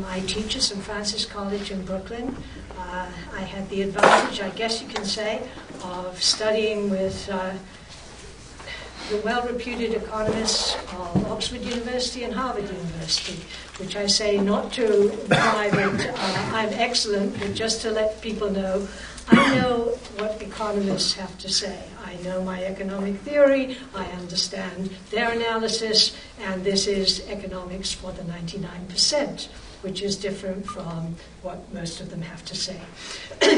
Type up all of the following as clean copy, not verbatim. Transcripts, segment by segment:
I teach at St. Francis College in Brooklyn. I had the advantage, I guess you can say, of studying with the well-reputed economists of Oxford University and Harvard University, which I say not to imply that I'm excellent, but just to let people know I know what economists have to say. I know my economic theory, I understand their analysis, and this is economics for the 99%, which is different from what most of them have to say.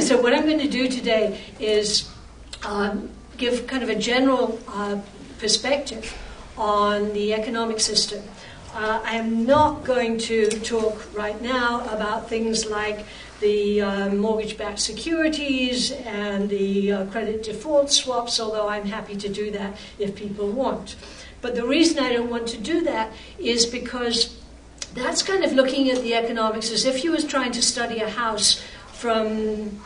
So what I'm going to do today is give kind of a general perspective on the economic system. I am not going to talk right now about things like the mortgage-backed securities and the credit default swaps, although I'm happy to do that if people want. But the reason I don't want to do that is because that's kind of looking at the economics as if you was trying to study a house from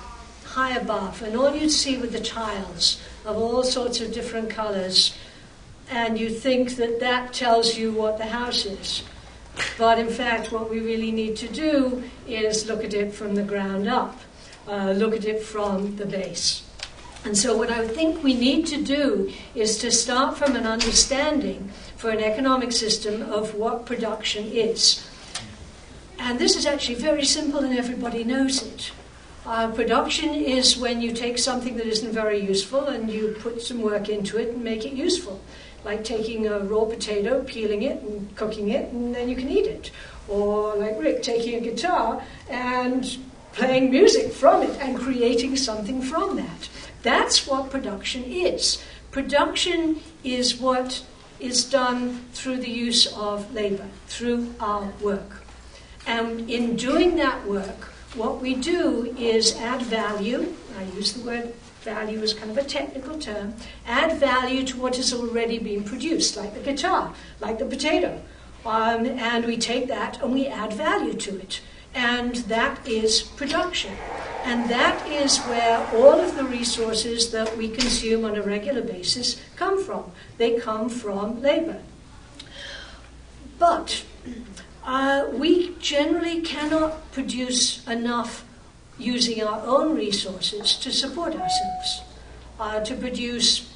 high above, and all you'd see were the tiles of all sorts of different colors, and you think that that tells you what the house is. But in fact, what we really need to do is look at it from the ground up, look at it from the base. And so what I think we need to do is to start from an understanding for an economic system of what production is. And this is actually very simple and everybody knows it. Production is when you take something that isn't very useful and you put some work into it and make it useful. Like taking a raw potato, peeling it and cooking it, and then you can eat it. Or like Rick, taking a guitar and playing music from it and creating something from that. That's what production is. Production is what is done through the use of labor, through our work. And in doing that work, what we do is add value. I use the word value is kind of a technical term, add value to what has already been produced, like the guitar, like the potato. And we take that and we add value to it. And that is production. And that is where all of the resources that we consume on a regular basis come from. They come from labor. But we generally cannot produce enough using our own resources to support ourselves. To produce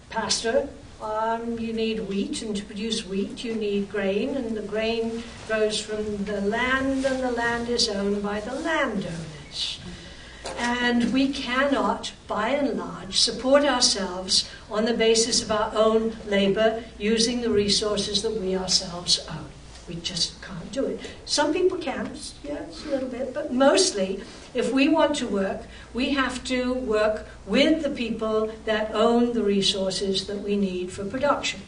pasta, you need wheat, and to produce wheat you need grain, and the grain grows from the land, and the land is owned by the landowners. And we cannot, by and large, support ourselves on the basis of our own labor using the resources that we ourselves own. We just can't do it. Some people can, yes, a little bit, but mostly, if we want to work, we have to work with the people that own the resources that we need for production.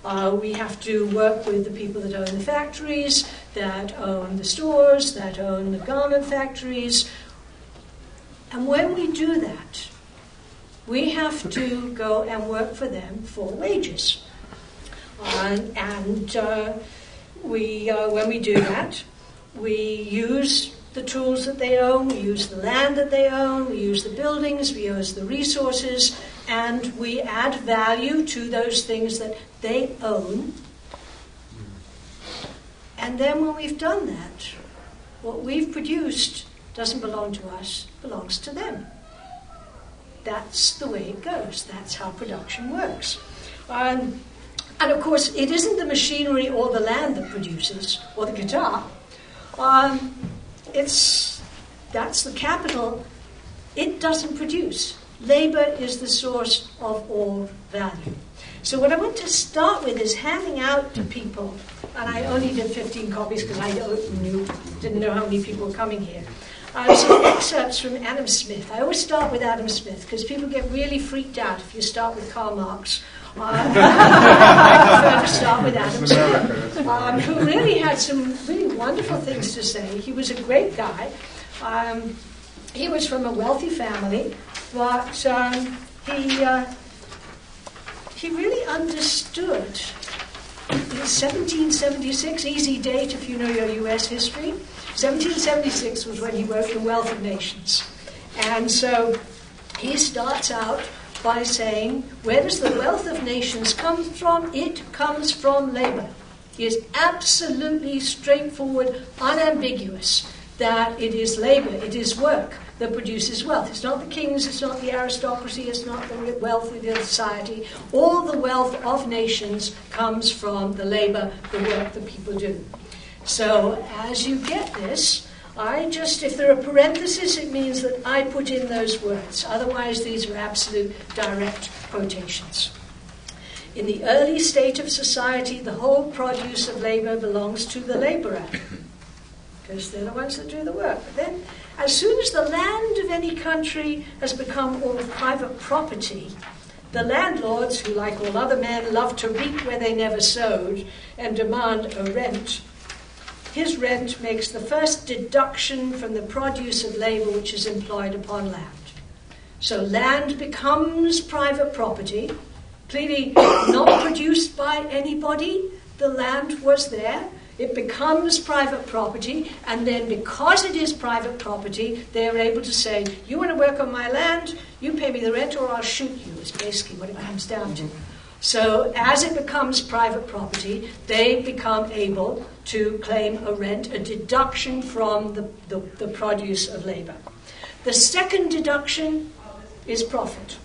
We have to work with the people that own the factories, that own the stores, that own the garment factories. And when we do that, we have to go and work for them for wages. When we do that, we use the tools that they own, we use the land that they own, we use the buildings, we use the resources, and we add value to those things that they own. And then when we've done that, what we've produced doesn't belong to us, belongs to them. That's the way it goes. That's how production works. And of course, it isn't the machinery or the land that produces, or the guitar. That's the capital. It doesn't produce. Labor is the source of all value. So what I want to start with is handing out to people, and I only did 15 copies because I didn't know how many people were coming here. Some excerpts from Adam Smith. I always start with Adam Smith because people get really freaked out if you start with Karl Marx. I prefer to start with Adam Smith, who really had some really wonderful things to say. He was a great guy. He was from a wealthy family, but he really understood. In 1776, easy date if you know your U.S. history. 1776 was when he wrote The Wealth of Nations. And so he starts out by saying, where does the wealth of nations come from? It comes from labor. is absolutely straightforward, unambiguous, that it is labor, it is work that produces wealth. It's not the kings, it's not the aristocracy, it's not the wealth of the society. All the wealth of nations comes from the labor, the work that people do. So as you get this, if there are parentheses, it means that I put in those words. Otherwise, these are absolute direct quotations. In the early state of society, the whole produce of labor belongs to the laborer, because they're the ones that do the work. But then, as soon as the land of any country has become all private property, the landlords, who like all other men love to reap where they never sowed and demand a rent, his rent makes the first deduction from the produce of labor which is employed upon land. So land becomes private property, clearly not produced by anybody. The land was there. It becomes private property, and then because it is private property, they are able to say, you want to work on my land, you pay me the rent or I'll shoot you, is basically what it comes down to. So as it becomes private property, they become able to claim a rent, a deduction from the produce of labor. The second deduction is profit.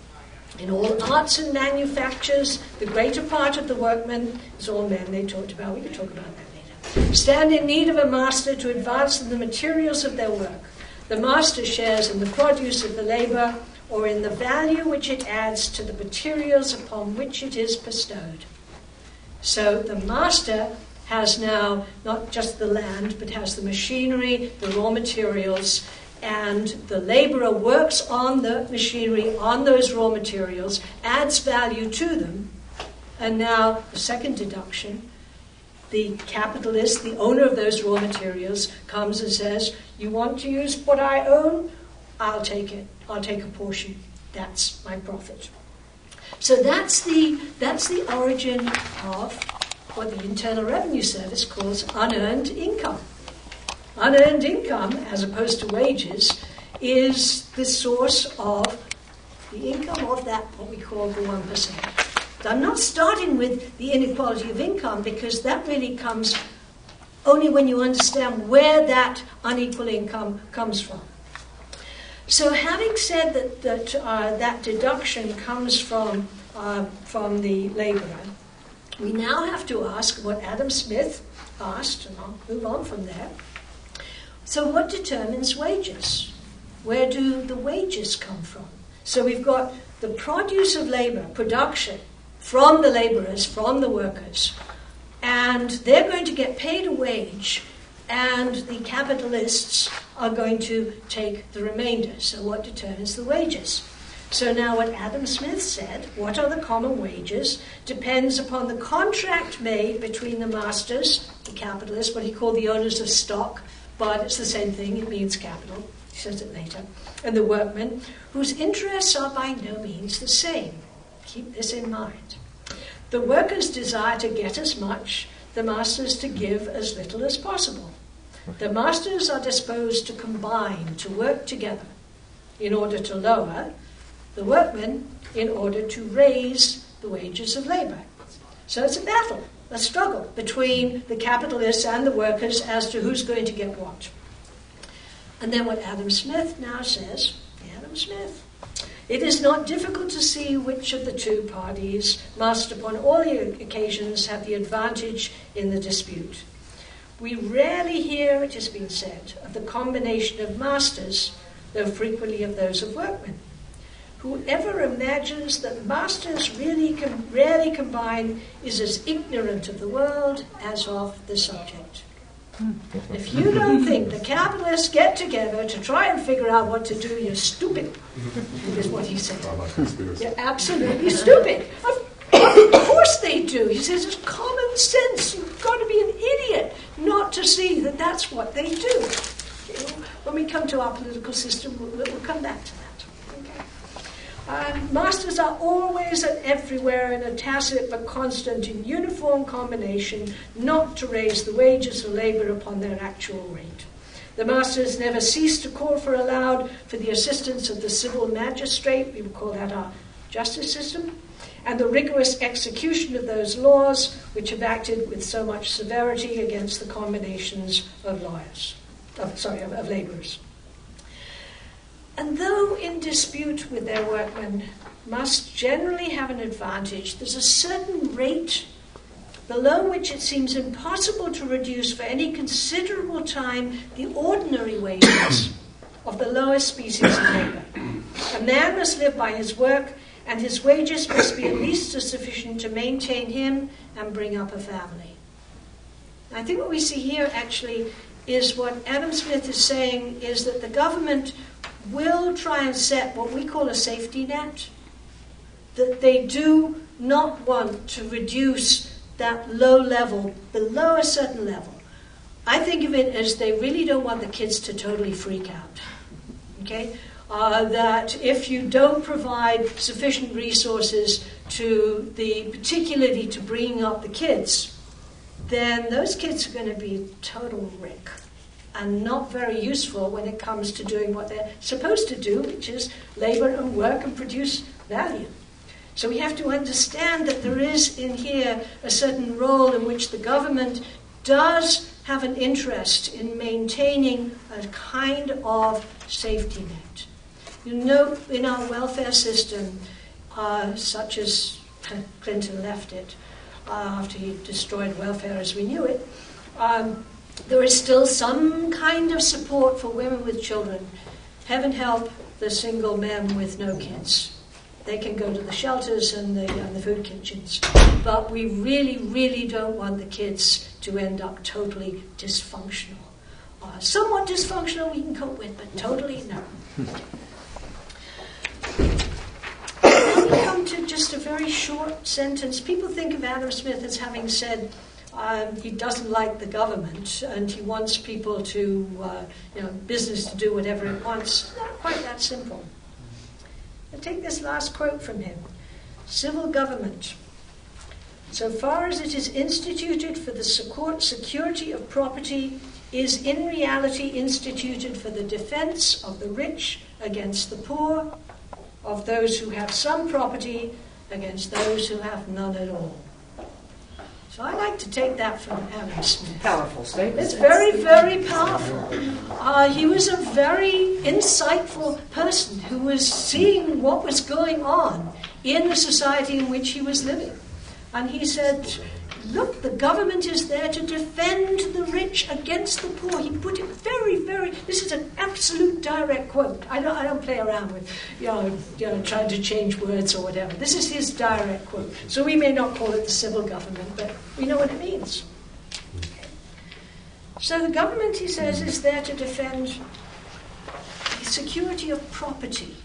In all arts and manufactures, the greater part of the workmen, it's all men they talked about, we can talk about that later, stand in need of a master to advance them the materials of their work. The master shares in the produce of the labor, or in the value which it adds to the materials upon which it is bestowed. So the master has now not just the land, but has the machinery, the raw materials, and the laborer works on the machinery, on those raw materials, adds value to them. And now the second deduction, the capitalist, the owner of those raw materials, comes and says, you want to use what I own? I'll take it. I'll take a portion. That's my profit. So that's the origin of what the Internal Revenue Service calls unearned income. Unearned income, as opposed to wages, is the source of the income of that, what we call the 1%. I'm not starting with the inequality of income, because that really comes only when you understand where that unequal income comes from. So having said that deduction comes from the labourer, we now have to ask what Adam Smith asked, and I'll move on from there. So what determines wages? Where do the wages come from? So we've got the produce of labour, production, from the labourers, from the workers, and they're going to get paid a wage, and the capitalists are going to take the remainder. So what determines the wages? So now what Adam Smith said, what are the common wages, depends upon the contract made between the masters, the capitalists, what he called the owners of stock, but it's the same thing, it means capital, he says it later, and the workmen, whose interests are by no means the same. Keep this in mind. The workers desire to get as much, the masters to give as little as possible. The masters are disposed to combine, to work together, in order to lower, the workmen in order to raise the wages of labour. So it's a battle, a struggle between the capitalists and the workers as to who's going to get what. And then what Adam Smith now says, Adam Smith, it is not difficult to see which of the two parties must upon all the occasions have the advantage in the dispute. We rarely hear, it has been said, of the combination of masters, though frequently of those of workmen. Whoever imagines that masters rarely combine is as ignorant of the world as of the subject. If you don't think the capitalists get together to try and figure out what to do, you're stupid, is what he said. You're absolutely stupid. Of course they do. He says it's common sense. You've got to be an idiot not to see that that's what they do. When we come to our political system, we'll come back to that. Masters are always and everywhere in a tacit but constant and uniform combination not to raise the wages of labour upon their actual rate. The masters never cease to call for aloud for the assistance of the civil magistrate, we would call that our justice system, and the rigorous execution of those laws which have acted with so much severity against the combinations of labourers. And though in dispute with their workmen must generally have an advantage, there's a certain rate below which it seems impossible to reduce for any considerable time the ordinary wages of the lowest species of labour. A man must live by his work, and his wages must be at least sufficient to maintain him and bring up a family. I think what we see here actually is what Adam Smith is saying is that the government will try and set what we call a safety net, that they do not want to reduce that low level below a certain level. I think of it as they really don't want the kids to totally freak out. Okay? That if you don't provide sufficient resources particularly to bringing up the kids, then those kids are going to be total wreck and not very useful when it comes to doing what they're supposed to do, which is labor and work and produce value. So we have to understand that there is in here a certain role in which the government does have an interest in maintaining a kind of safety net. You know, in our welfare system, such as Clinton left it after he destroyed welfare as we knew it, there is still some kind of support for women with children. Heaven help the single men with no kids. They can go to the shelters and the food kitchens. But we really, really don't want the kids to end up totally dysfunctional. Somewhat dysfunctional we can cope with, but totally no. Then we come to just a very short sentence. People think of Adam Smith as having said he doesn't like the government and he wants people to, business to do whatever it wants. It's not quite that simple. I'll take this last quote from him. Civil government, so far as it is instituted for the security of property, is in reality instituted for the defense of the rich against the poor, of those who have some property against those who have none at all. So I like to take that from Adam Smith. Powerful statement. It's very, very powerful. He was a very insightful person who was seeing what was going on in the society in which he was living. And he said, look, the government is there to defend the rich against the poor. He put it very, very, this is an absolute direct quote. I don't play around with, trying to change words or whatever. This is his direct quote. So we may not call it the civil government, but we know what it means. So the government, he says, is there to defend the security of property.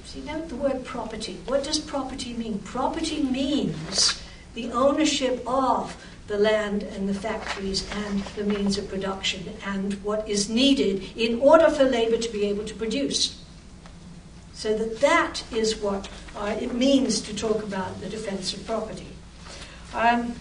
See, note the word property. What does property mean? Property means the ownership of the land and the factories and the means of production and what is needed in order for labor to be able to produce. So that is what it means to talk about the defense of property. Now,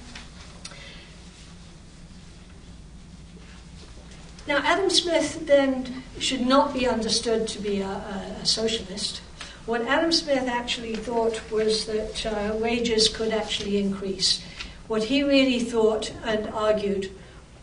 Adam Smith then should not be understood to be a socialist. What Adam Smith actually thought was that wages could actually increase. What he really thought and argued,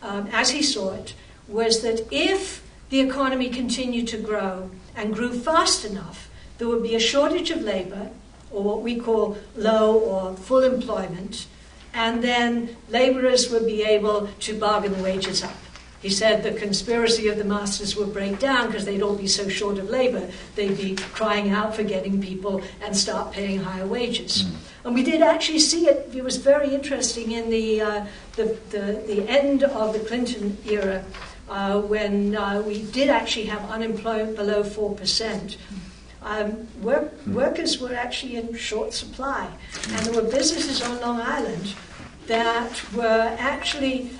as he saw it, was that if the economy continued to grow and grew fast enough, there would be a shortage of labor, or what we call low or full employment, and then laborers would be able to bargain the wages up. He said the conspiracy of the masters would break down because they'd all be so short of labor, they'd be crying out for getting people and start paying higher wages. And we did actually see it. It was very interesting in the end of the Clinton era when we did actually have unemployment below 4%. Workers were actually in short supply. And there were businesses on Long Island that were actually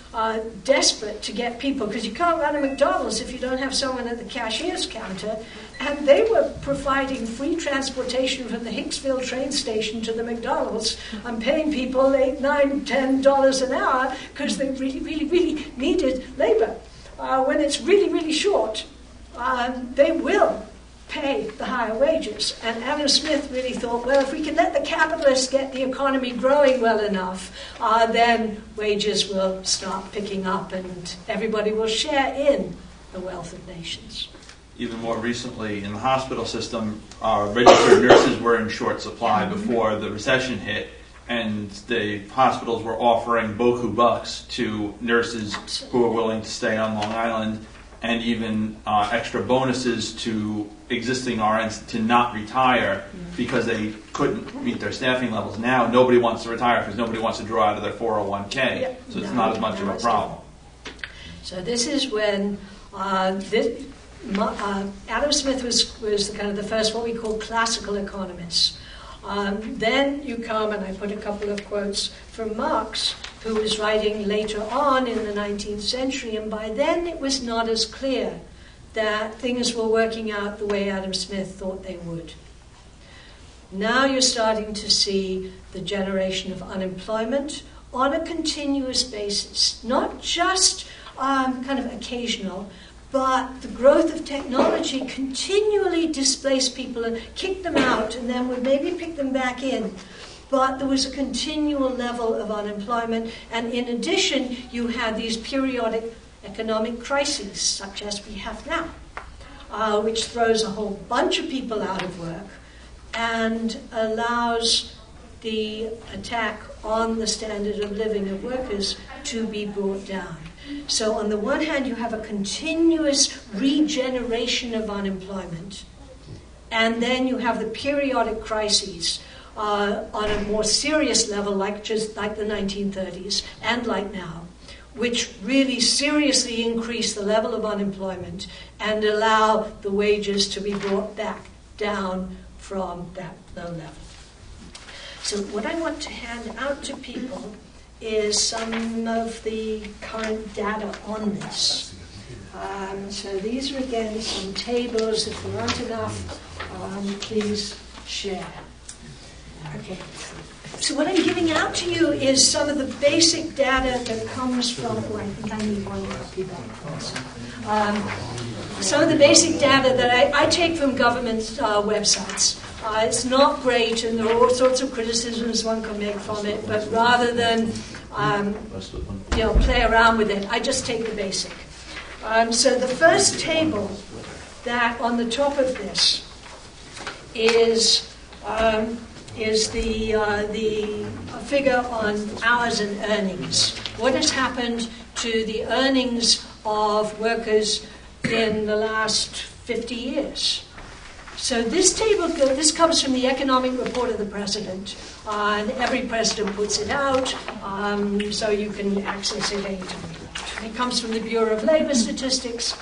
desperate to get people, because you can't run a McDonald's if you don't have someone at the cashier's counter, and they were providing free transportation from the Hicksville train station to the McDonald's and paying people $8, $9, $10 an hour because they really, really, really needed labor. When it's really, really short, they will pay the higher wages. And Adam Smith really thought, well, if we can let the capitalists get the economy growing well enough, then wages will start picking up and everybody will share in the wealth of nations. Even more recently, in the hospital system, registered nurses were in short supply before the recession hit, and the hospitals were offering beaucoup bucks to nurses who were willing to stay on Long Island, and even extra bonuses to existing RNs to not retire because they couldn't meet their staffing levels. Now nobody wants to retire because nobody wants to draw out of their 401k, so it's not as much of a problem. So this is when Adam Smith was kind of the first what we call classical economist. Then you come, and I put a couple of quotes from Marx, who was writing later on in the 19th century, and by then it was not as clear that things were working out the way Adam Smith thought they would. Now you're starting to see the generation of unemployment on a continuous basis, not just kind of occasional, but the growth of technology continually displaced people and kicked them out and then would maybe pick them back in. But there was a continual level of unemployment, and in addition, you had these periodic economic crises, such as we have now, which throws a whole bunch of people out of work and allows the attack on the standard of living of workers to be brought down. So on the one hand, you have a continuous regeneration of unemployment, and then you have the periodic crises on a more serious level, like the 1930s and like now, which really seriously increase the level of unemployment and allow the wages to be brought back down from that low level. So what I want to hand out to people is some of the current data on this. So these are again some tables. If there aren't enough, please share. Okay. So what I'm giving out to you is some of the basic data that comes from, I think I need one copy back. Some of the basic data that I take from government websites. It's not great, and there are all sorts of criticisms one can make from it, but rather than play around with it, I just take the basic. So the first table that on the top of this is the figure on hours and earnings. What has happened to the earnings of workers in the last 50 years? So this table, this comes from the economic report of the president, and every president puts it out, so you can access it anytime you want. It comes from the Bureau of Labor Statistics,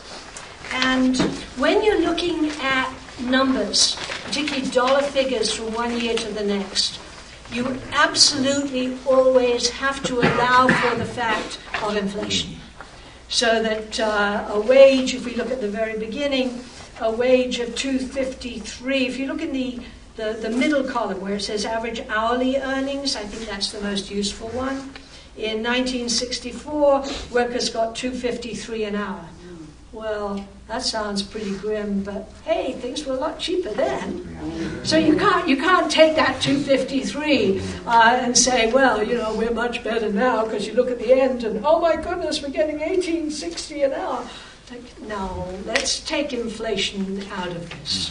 and when you're looking at numbers, particularly dollar figures from one year to the next, you absolutely always have to allow for the fact of inflation. So that a wage, if we look at the very beginning, a wage of $2.53. If you look in the middle column where it says average hourly earnings, I think that's the most useful one. In 1964, workers got $2.53 an hour. Well, that sounds pretty grim, but hey, things were a lot cheaper then. So you can't take that $2.53 and say, well, we're much better now because you look at the end and oh my goodness, we're getting $18.60 an hour. No, let's take inflation out of this.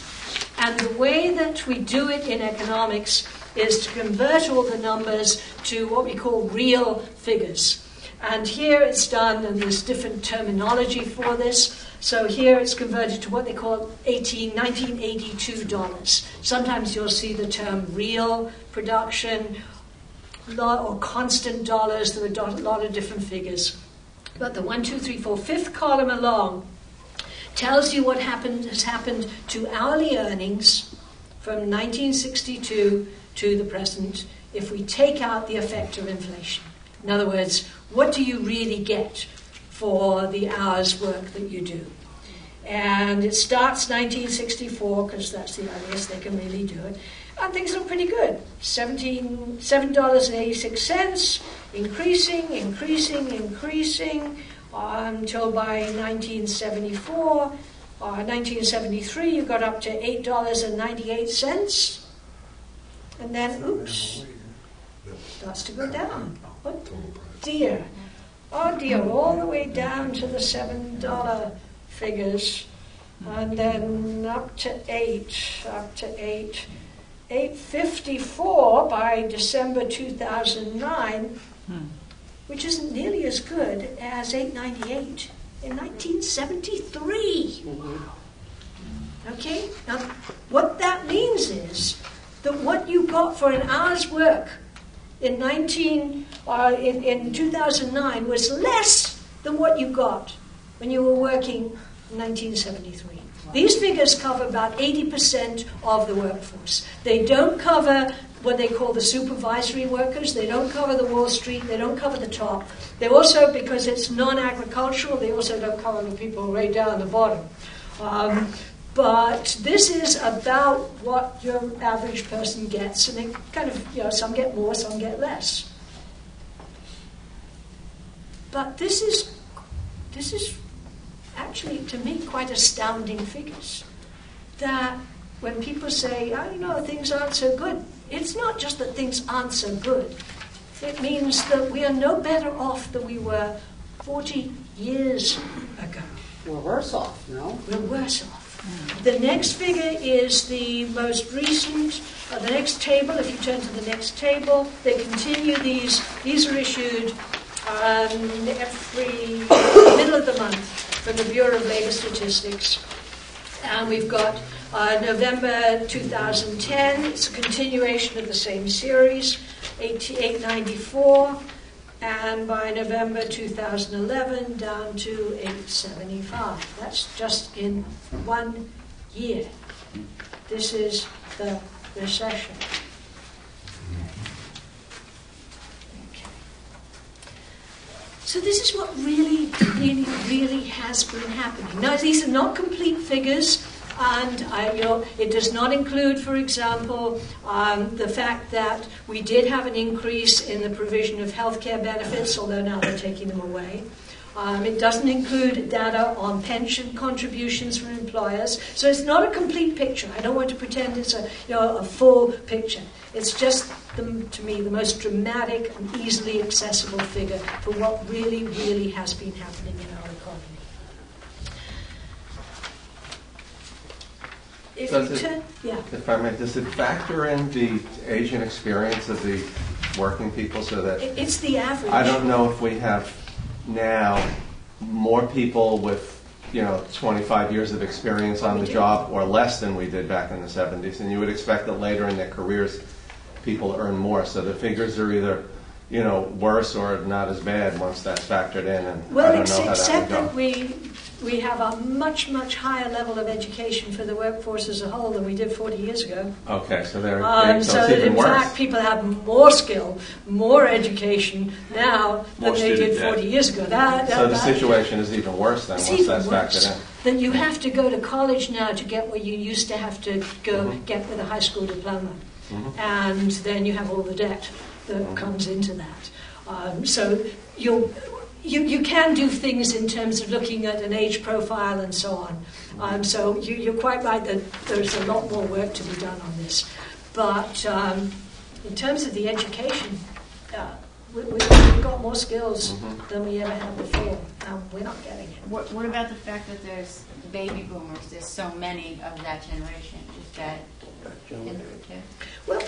And the way that we do it in economics is to convert all the numbers to what we call real figures. And here it's done, and there's different terminology for this. So here it's converted to what they call 1982 dollars. Sometimes you'll see the term real production or constant dollars. There are a lot of different figures. But the 1, 2, 3, 4, fifth column along tells you what has happened to hourly earnings from 1962 to the present if we take out the effect of inflation. In other words, what do you really get for the hours work that you do? And it starts 1964 because that's the earliest they can really do it. And things look pretty good. $7.86, increasing, until by 1974, 1973, you got up to $8.98. And then, oops, starts to go down. Oh dear. Oh dear, all the way down to the $7 figures. And then up to 8.54 by December 2009, which isn't nearly as good as 8.98 in 1973. Okay? Now, what that means is that what you got for an hour's work in 2009 was less than what you got when you were working in 1973. These figures cover about 80% of the workforce. They don't cover what they call the supervisory workers. They don't cover the Wall Street. They don't cover the top. They also, because it's non-agricultural, they also don't cover the people right down the bottom. But this is about what your average person gets, and it kind of, some get more, some get less. But this is actually, to me, quite astounding figures. That when people say, things aren't so good, it's not just that things aren't so good. It means that we are no better off than we were 40 years ago. We're worse off, no? We're worse off. The next figure is the most recent, the next table. If you turn to the next table, they continue these. These are issued every middle of the month from the Bureau of Labor Statistics. And we've got November 2010. It's a continuation of the same series, 894. And by November 2011, down to 875. That's just in 1 year. This is the recession. Okay. So this is what really, really, really has been happening. Now, these are not complete figures. And it does not include, for example, the fact that we did have an increase in the provision of healthcare benefits, although now they're taking them away. It doesn't include data on pension contributions from employers. So it's not a complete picture. I don't want to pretend it's a full picture. It's just, to me, the most dramatic and easily accessible figure for what really, really has been happening in our economy. If I may, does it factor in the age and experience of the working people so that... It's the average. I don't know if we have now more people with, 25 years of experience on the job or less than we did back in the 70s. And you would expect that later in their careers, people earn more. So the figures are either, worse or not as bad once that's factored in. And well, I don't know how except that would go. that we have a much, much higher level of education for the workforce as a whole than we did 40 years ago. Okay, so so it's even in worse. fact, people have more skill, more education now than they did 40 years ago. So the situation is even worse then once that's factored in. Then you have to go to college now to get what you used to have to go get with a high school diploma. Mm-hmm. And then you have all the debt that comes into that. So you can do things in terms of looking at an age profile and so on. So you're quite right that there's a lot more work to be done on this. But in terms of the education, we've got more skills than we ever had before. We're not getting it. What about the fact that there's baby boomers? There's so many of that generation. Is that in there too? Well,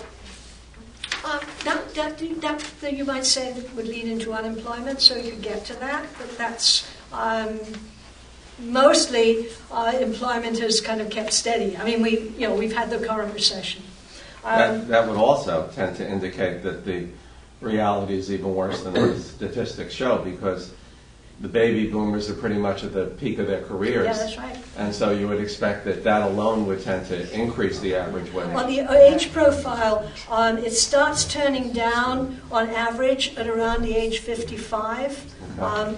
that you might say that would lead into unemployment, so you could get to that. But that's mostly employment has kind of kept steady. I mean, we've had the current recession. That would also tend to indicate that the reality is even worse than the statistics show, because the baby boomers are pretty much at the peak of their careers. Yeah, that's right. And so you would expect that alone would tend to increase the average wage. On the age profile, it starts turning down on average at around the age 55.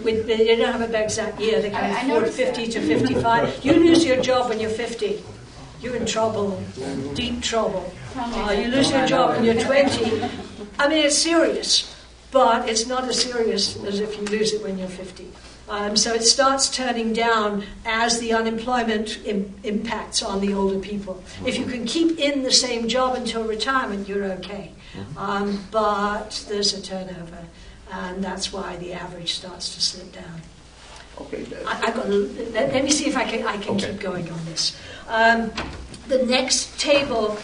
They don't have an exact year. They can afford 50 to 55. You lose your job when you're 50. You're in trouble, deep trouble. You lose your job when you're 20. I mean, it's serious, but it's not as serious as if you lose it when you're 50. So it starts turning down as the unemployment impacts on the older people. If you can keep in the same job until retirement, you're okay. But there's a turnover, and that's why the average starts to slip down. Okay. Let me see if I can keep going on this. The next table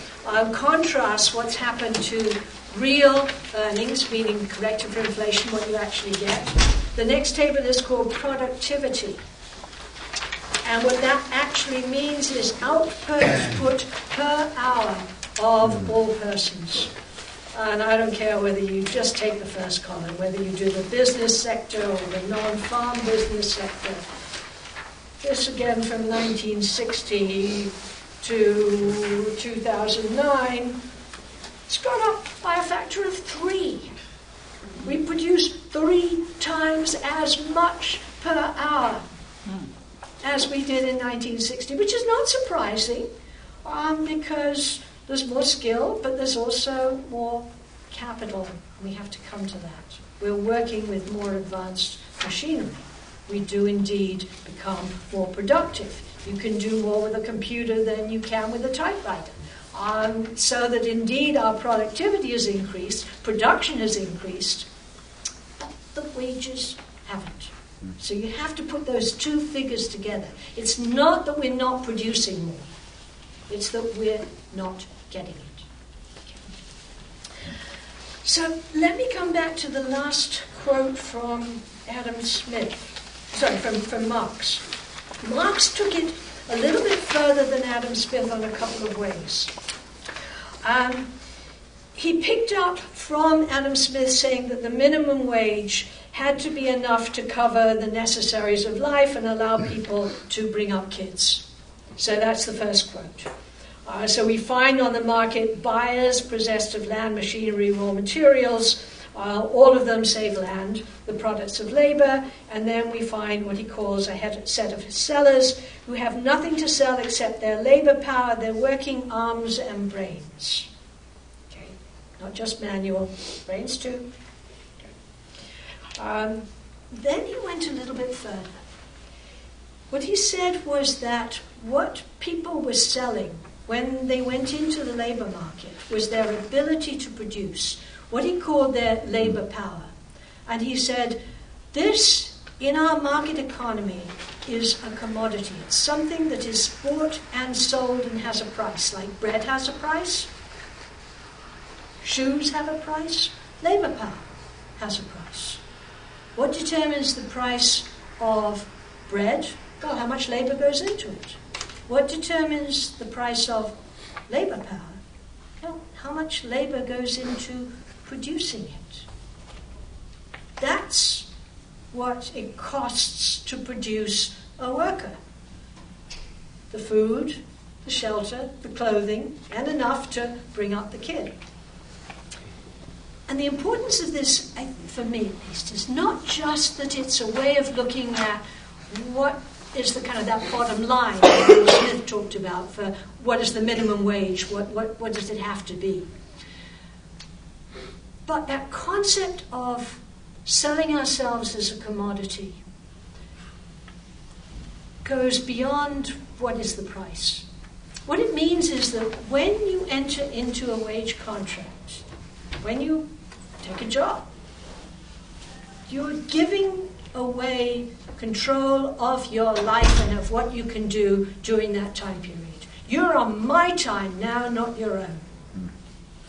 contrasts what's happened to real earnings, meaning corrected for inflation, what you actually get. The next table is called productivity. And what that actually means is output per hour of all persons. And I don't care whether you just take the first column, whether you do the business sector or the non-farm business sector. This again from 1960 to 2009, it's gone up by a factor of 3. We produce 3 times as much per hour as we did in 1960, which is not surprising because there's more skill, but there's also more capital. We have to come to that. We're working with more advanced machinery. We do indeed become more productive. You can do more with a computer than you can with a typewriter. So that indeed our productivity has increased, production has increased, but the wages haven't. So you have to put those two figures together. It's not that we're not producing more. It's that we're not getting it. Okay. So let me come back to the last quote from Adam Smith. Sorry, from Marx. Marx took it a little bit further than Adam Smith on a couple of ways. He picked up from Adam Smith saying that the minimum wage had to be enough to cover the necessaries of life and allow people to bring up kids. So that's the first quote. So we find on the market buyers possessed of land, machinery, raw materials, all of them save land, the products of labor, and then we find what he calls a set of sellers who have nothing to sell except their labor power, their working arms and brains. Okay, not just manual, brains too. Okay. Then he went a little bit further. What he said was that what people were selling when they went into the labor market was their ability to produce, what he called their labor power. And he said, this, in our market economy, is a commodity. It's something that is bought and sold and has a price, like bread has a price, shoes have a price, labor power has a price. What determines the price of bread? Well, how much labor goes into it. What determines the price of labor power? Well, how much labor goes into producing it. That's what it costs to produce a worker. The food, the shelter, the clothing, and enough to bring up the kid. And the importance of this, for me at least, is not just that it's a way of looking at what is the kind of that bottom line that Will Smith talked about for what is the minimum wage, what does it have to be. But that concept of selling ourselves as a commodity goes beyond what is the price. What it means is that when you enter into a wage contract, when you take a job, you're giving away control of your life and of what you can do during that time period. You're on my time now, not your own.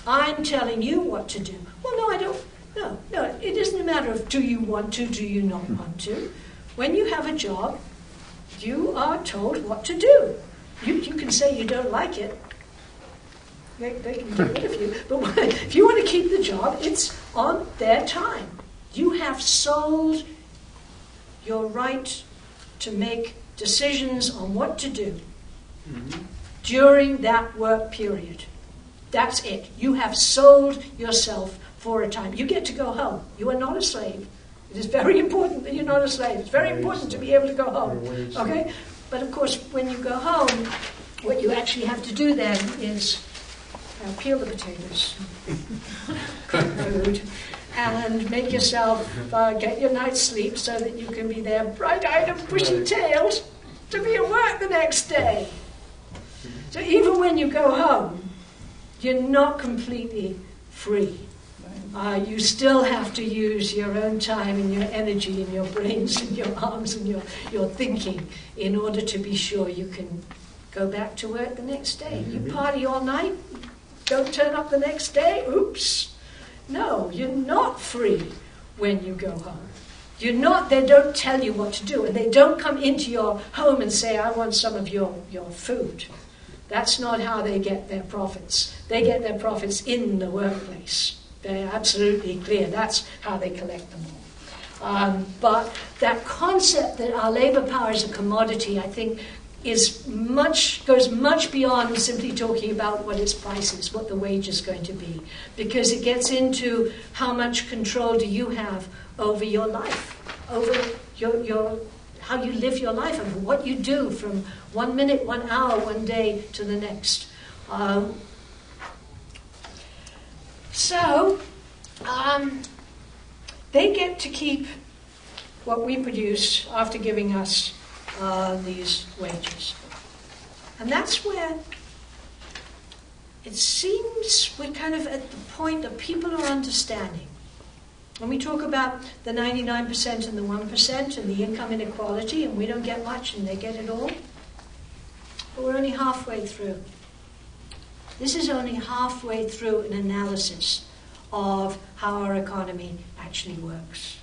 I'm telling you what to do. Well, no, I don't. No, it isn't a matter of do you want to, do you not want to. When you have a job, you are told what to do. You can say you don't like it. They can get rid of you. But if you want to keep the job, it's on their time. You have sold your right to make decisions on what to do during that work period. That's it. You have sold yourself for a time. You get to go home. You are not a slave. It is very important that you're not a slave. It's very important to be able to go home. Okay? But of course, when you go home, what you actually have to do then is peel the potatoes, cut the food, and make yourself get your night's sleep so that you can be there bright-eyed and bushy-tailed to be at work the next day. So even when you go home, you're not completely free. You still have to use your own time and your energy and your brains and your arms and your thinking in order to be sure you can go back to work the next day. You party all night, don't turn up the next day, oops. No, you're not free when you go home. You're not, they don't tell you what to do, and they don't come into your home and say, I want some of your food. That's not how they get their profits. They get their profits in the workplace. They're absolutely clear. That's how they collect them all. But that concept that our labor power is a commodity, I think, goes much beyond simply talking about what its price is, what the wage is going to be, because it gets into how much control do you have over your life, over your how you live your life, and what you do from 1 minute, 1 hour, 1 day to the next. So they get to keep what we produce after giving us these wages. And that's where it seems we're kind of at the point that people are understanding. When we talk about the 99% and the 1% and the income inequality, and we don't get much and they get it all, but we're only halfway through. This is only halfway through an analysis of how our economy actually works.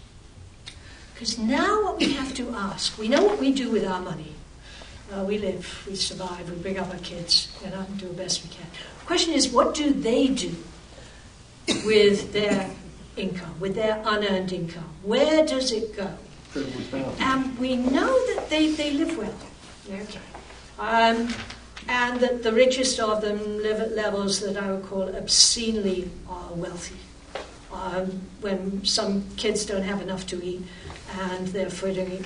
Because now what we have to ask, we know what we do with our money. We live, we survive, we bring up our kids, and do the best we can. The question is, what do they do with their income, with their unearned income? Where does it go? And we know that they live well. Okay. And that the richest of them live at levels that I would call obscenely wealthy. When some kids don't have enough to eat and they're frittering.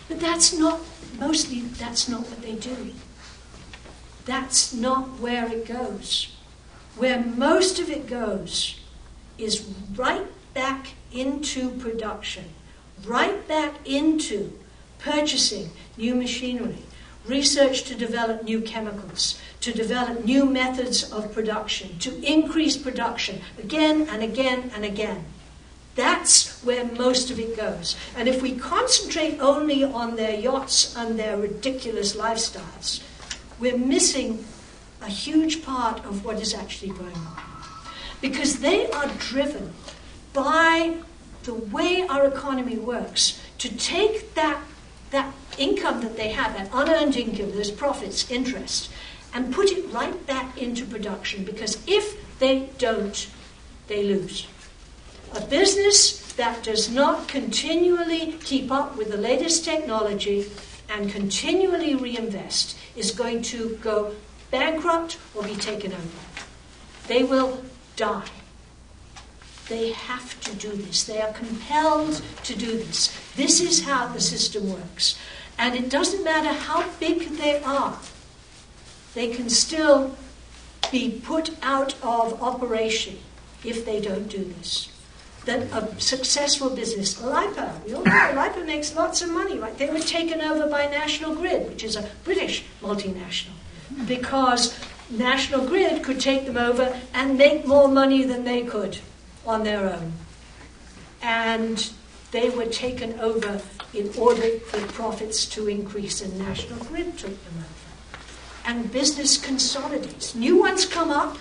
But that's not what they do. That's not where it goes. Where most of it goes is right back into production, right back into purchasing new machinery, research to develop new chemicals, to develop new methods of production, to increase production again and again and again. That's where most of it goes. And if we concentrate only on their yachts and their ridiculous lifestyles, we're missing a huge part of what is actually going on. Because they are driven by the way our economy works to take that income that they have, that unearned income, those profits, interest, and put it right back into production, because if they don't, they lose. A business that does not continually keep up with the latest technology and continually reinvest is going to go bankrupt or be taken over. They will die. They have to do this. They are compelled to do this. This is how the system works. And it doesn't matter how big they are. They can still be put out of operation if they don't do this. That a successful business, LIPA, we all know LIPA makes lots of money, right? They were taken over by National Grid, which is a British multinational, because National Grid could take them over and make more money than they could on their own. And they were taken over in order for profits to increase, and National Grid took them over. And business consolidates. New ones come up,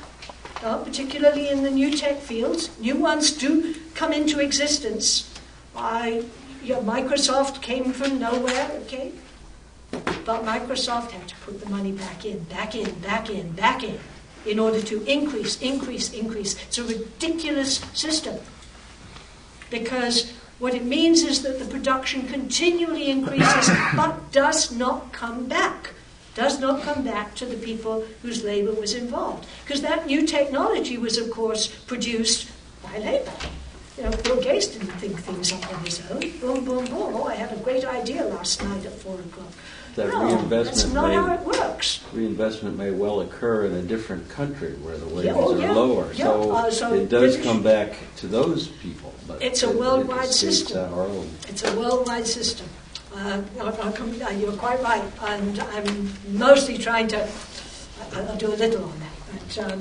particularly in the new tech fields. New ones do come into existence. Microsoft came from nowhere, okay? But Microsoft had to put the money back in order to increase. It's a ridiculous system. Because what it means is that the production continually increases, but does not come back. Does not come back to the people whose labor was involved. Because that new technology was, of course, produced by labor. Bill Gates didn't think things up on his own. Boom, boom, boom. Oh, I had a great idea last night at 4 o'clock. That No, that's not how it works. Reinvestment may well occur in a different country where the wages Yeah, are lower. yeah. So it does come back to those people. But It's a worldwide system. Our own. It's a worldwide system. You're quite right. And I'm mostly trying to... I'll do a little on that. But,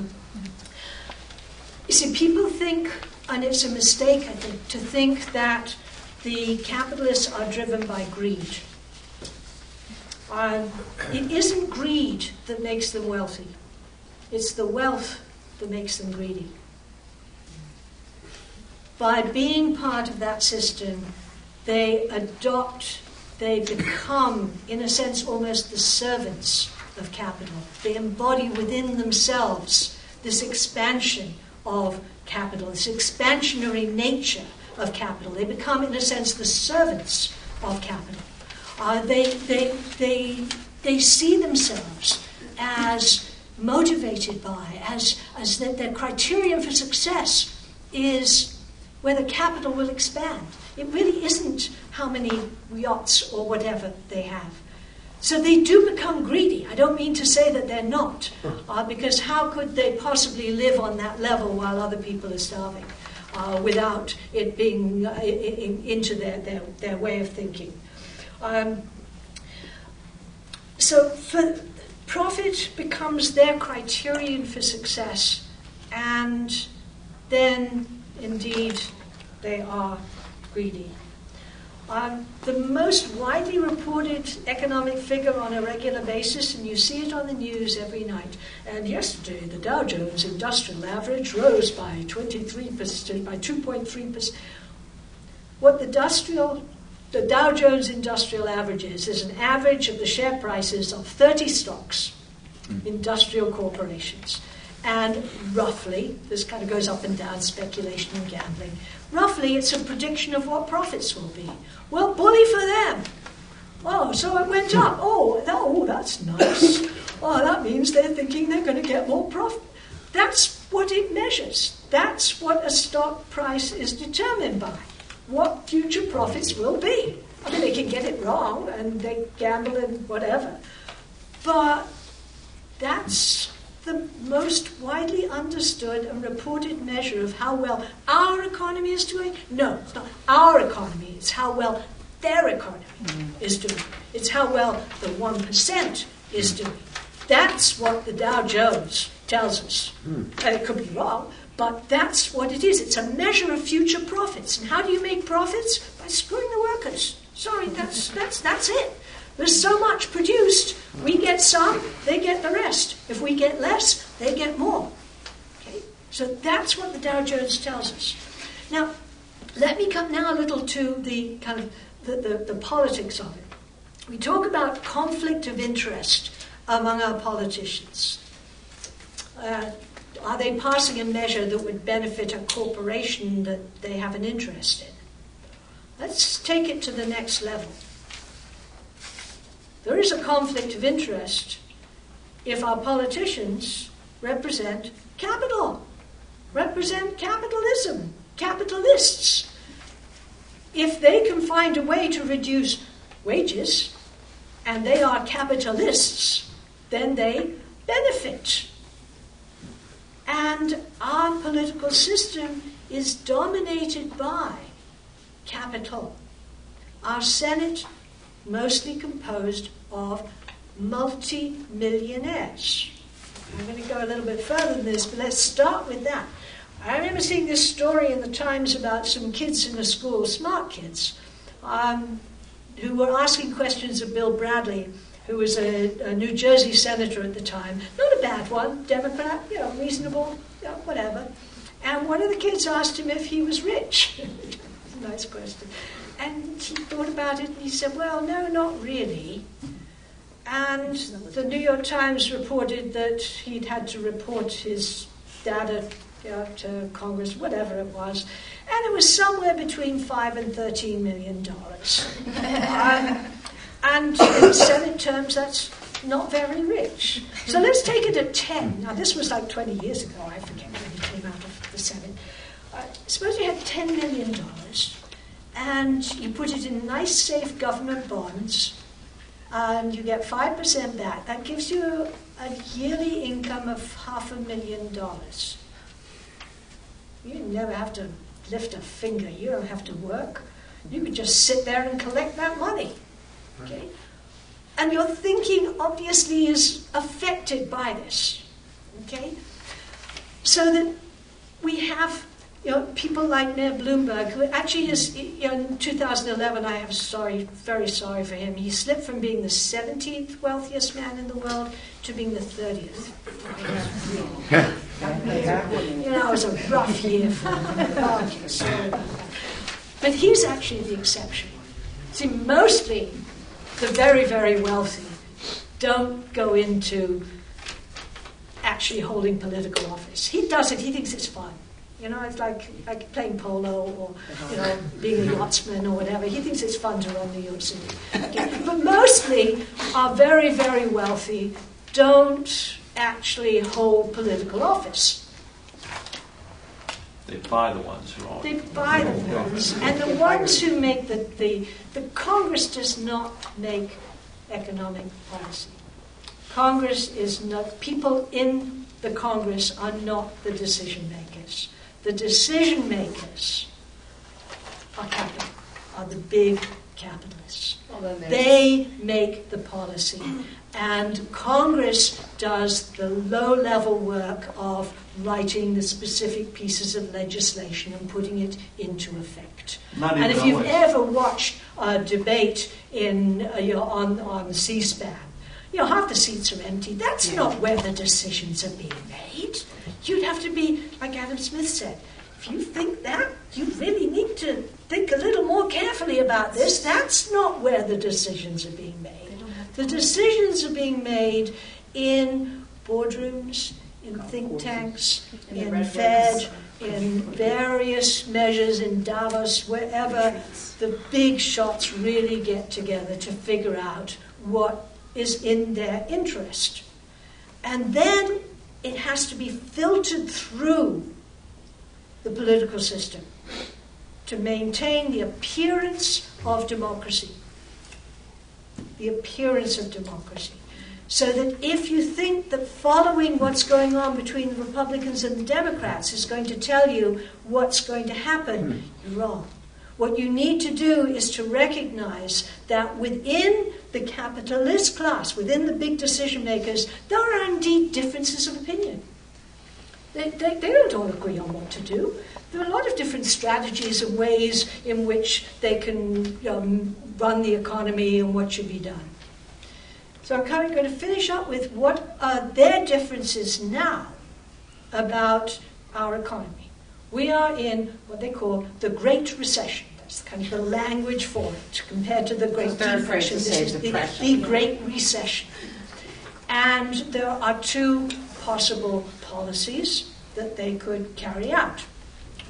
you see, people think, and it's a mistake, I think, to think that the capitalists are driven by greed. It isn't greed that makes them wealthy. It's the wealth that makes them greedy. By being part of that system, they become, in a sense, almost the servants of capital. They embody within themselves this expansion of capital, this expansionary nature of capital. They become, in a sense, the servants of capital. They see themselves as motivated by, as their criterion for success is whether capital will expand. It really isn't how many yachts or whatever they have. So they do become greedy. I don't mean to say that they're not, because how could they possibly live on that level while other people are starving, without it being into their way of thinking. So profit becomes their criterion for success, and then indeed they are greedy. The most widely reported economic figure on a regular basis, and you see it on the news every night, and yesterday the Dow Jones Industrial Average rose by 23%, by 2.3%. What the Dow Jones Industrial Average is an average of the share prices of 30 stocks, industrial corporations. And roughly, this kind of goes up and down, speculation and gambling, roughly it's a prediction of what profits will be. Well, bully for them. Oh, so it went up. Oh, that's nice. Oh, that means they're thinking they're going to get more profit. That's what it measures. That's what a stock price is determined by. What future profits will be. I mean, they can get it wrong and they gamble and whatever. But that's the most widely understood and reported measure of how well our economy is doing. No, it's not our economy. It's how well their economy is doing. It's how well the 1% is doing. That's what the Dow Jones tells us. It could be wrong, but that's what it is. It's a measure of future profits. And how do you make profits? By screwing the workers. Sorry, that's it. There's so much produced. We get some, they get the rest. If we get less, they get more. Okay? So that's what the Dow Jones tells us. Now, let me come now a little to the kind of the politics of it. We talk about conflict of interest among our politicians. Are they passing a measure that would benefit a corporation that they have an interest in? Let's take it to the next level. There is a conflict of interest if our politicians represent capital, represent capitalism, capitalists. If they can find a way to reduce wages, and they are capitalists, then they benefit. And our political system is dominated by capital. Our Senate mostly composed of multi-millionaires. I'm going to go a little bit further than this, but let's start with that. I remember seeing this story in the Times about some kids in a school, smart kids, who were asking questions of Bill Bradley, who was a New Jersey senator at the time. Not a bad one, Democrat, reasonable, whatever. And one of the kids asked him if he was rich. Nice question. And he thought about it and he said, well, no, not really. And the New York Times reported that he'd had to report his data to Congress, whatever it was. And it was somewhere between $5 and $13 million. And in Senate terms, that's not very rich. So let's take it at 10. Now, this was like 20 years ago. I forget when he came out of the Senate. suppose you had $10 million and you put it in nice, safe government bonds and you get 5% back. That gives you a yearly income of $500,000. You never have to lift a finger. You don't have to work. You could just sit there and collect that money. Okay? And your thinking obviously is affected by this. Okay? So that we have people like Mayor Bloomberg, who actually is, in 2011, I am very sorry for him, he slipped from being the 17th wealthiest man in the world to being the 30th. It was a rough year for him. Okay, sorry about that. But he's actually the exception. See, mostly the very, very wealthy don't go into actually holding political office. He does it, he thinks it's fun. It's like playing polo or, being a yachtsman or whatever. He thinks it's fun to run New York City. Okay. But mostly our very, very wealthy don't actually hold political office. They buy the ones who own. They buy the ones. And the ones who make the Congress does not make economic policy. Congress is not, people in the Congress are not the decision makers. The decision makers are capital, are the big capitalists. They make the policy. And Congress does the low-level work of writing the specific pieces of legislation and putting it into effect. And if you've ever watched a debate on C-SPAN, half the seats are empty. That's not where the decisions are being made. You'd have to be, like Adam Smith said, if you think that, you really need to think a little more carefully about this. That's not where the decisions are being made. The decisions are being made in boardrooms, in think tanks, in Fed, in various measures, in Davos, wherever the big shots really get together to figure out what is in their interest. And then it has to be filtered through the political system to maintain the appearance of democracy. The appearance of democracy. So that if you think that following what's going on between the Republicans and the Democrats is going to tell you what's going to happen, you're wrong. What you need to do is to recognize that within the capitalist class, within the big decision makers, there are indeed differences of opinion. They don't all agree on what to do. There are a lot of different strategies and ways in which they can run the economy and what should be done. So I'm kind of going to finish up with what are their differences now about our economy. We are in what they call the Great Recession. That's kind of the language for it, compared to the Great Depression. This is the Great Recession. And there are two possible policies that they could carry out.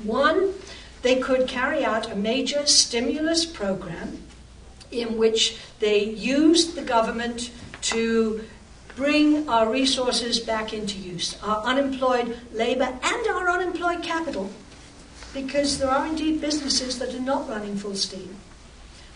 One, they could carry out a major stimulus program in which they use the government to bring our resources back into use, our unemployed labor and our unemployed capital, because there are indeed businesses that are not running full steam.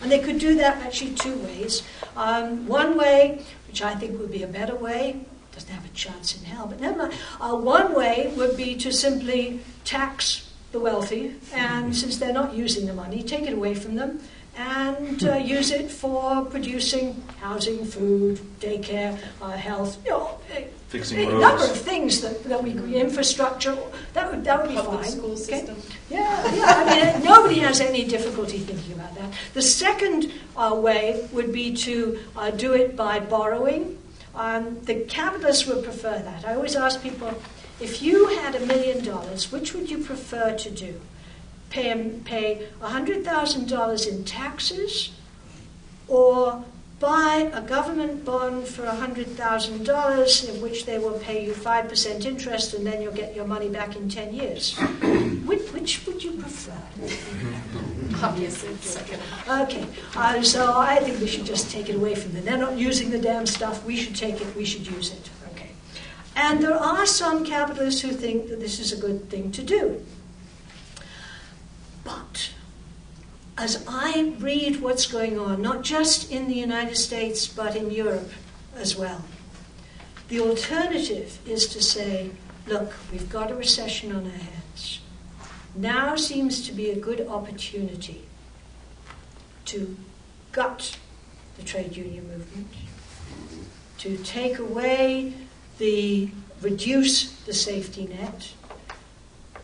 And they could do that actually two ways. One way, which I think would be a better way, doesn't have a chance in hell, but never mind. One way would be to simply tax the wealthy, and since they're not using the money, take it away from them and use it for producing housing, food, daycare, health, fixing a roads. number of things that we infrastructure. That would be Public fine. school system. Yeah. I mean, nobody has any difficulty thinking about that. The second way would be to do it by borrowing. The capitalists would prefer that. I always ask people, if you had $1 million, which would you prefer to do? Pay $100,000 in taxes, or buy a government bond for $100,000 in which they will pay you 5% interest and then you'll get your money back in 10 years? Which would you prefer? Obviously, the second. Okay, so I think we should just take it away from them. They're not using the damn stuff. We should take it. We should use it. Okay. And there are some capitalists who think that this is a good thing to do. as I read what's going on, not just in the United States, but in Europe as well, the alternative is to say, look, we've got a recession on our hands. Now seems to be a good opportunity to gut the trade union movement, to take away reduce the safety net.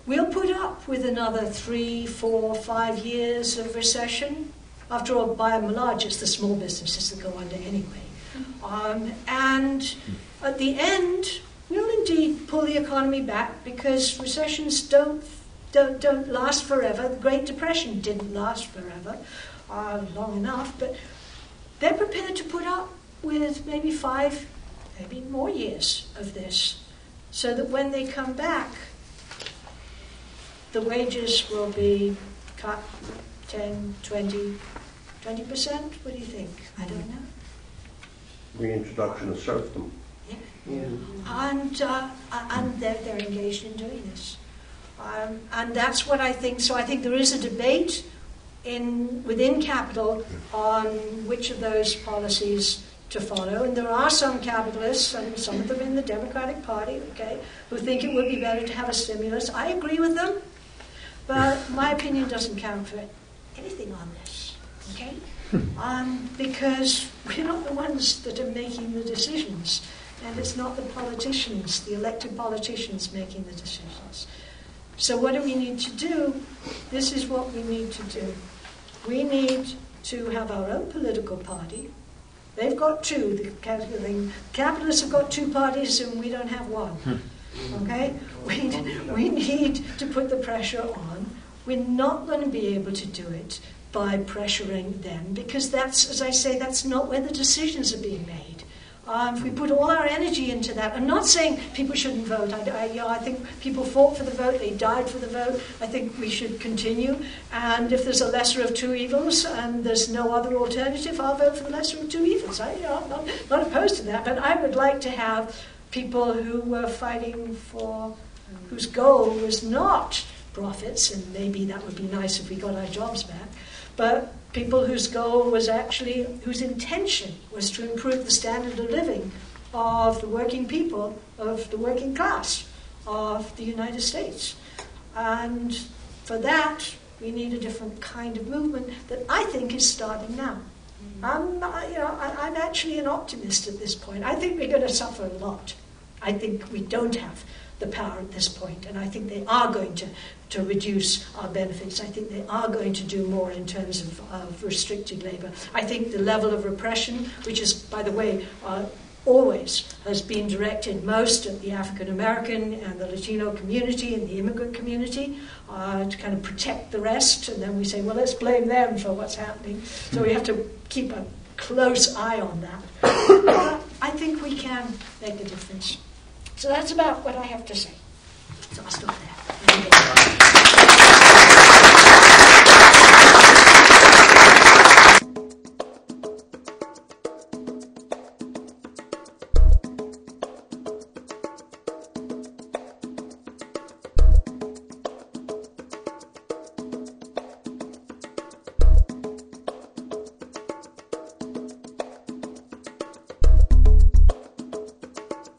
We'll put up with another 3, 4, 5 years of recession. After all, by and large, it's the small businesses that go under anyway. And at the end, we'll indeed pull the economy back, because recessions don't last forever. The Great Depression didn't last forever, long enough, but they're prepared to put up with maybe 5, maybe more years of this, so that when they come back, the wages will be cut 10, 20%. What do you think? I don't know. Reintroduction of serfdom. Yeah. And they're engaged in doing this. And that's what I think. So I think there is a debate within capital on which of those policies to follow. And there are some capitalists, and some of them in the Democratic Party, who think it would be better to have a stimulus. I agree with them, but my opinion doesn't count for anything on this, because we're not the ones that are making the decisions, and it's not the politicians, the elected politicians, making the decisions. So what do we need to do? This is what we need to do. We need to have our own political party. They've got 2. The capitalists have got 2 parties, and we don't have one. Okay? We need to put the pressure on. We're not going to be able to do it by pressuring them, because that's, as I say, that's not where the decisions are being made. If we put all our energy into that, I'm not saying people shouldn't vote. I think people fought for the vote, they died for the vote. I think we should continue. And if there's a lesser of 2 evils and there's no other alternative, I'll vote for the lesser of 2 evils. I'm not opposed to that, but I would like to have people who were fighting for, whose goal was not profits, and maybe that would be nice if we got our jobs back, but people whose goal was actually, whose intention was to improve the standard of living of the working people, of the working class of the United States. And for that, we need a different kind of movement that I think is starting now. I'm actually an optimist at this point. I think we're going to suffer a lot. I think we don't have the power at this point, and I think they are going to reduce our benefits. I think they are going to do more in terms of restricted labor. I think the level of repression, which is, by the way, always has been directed most at the African American and the Latino community and the immigrant community, to kind of protect the rest, and then we say, well, let's blame them for what's happening. So we have to keep a close eye on that. But I think we can make a difference. So that's about what I have to say. So I'll stop there.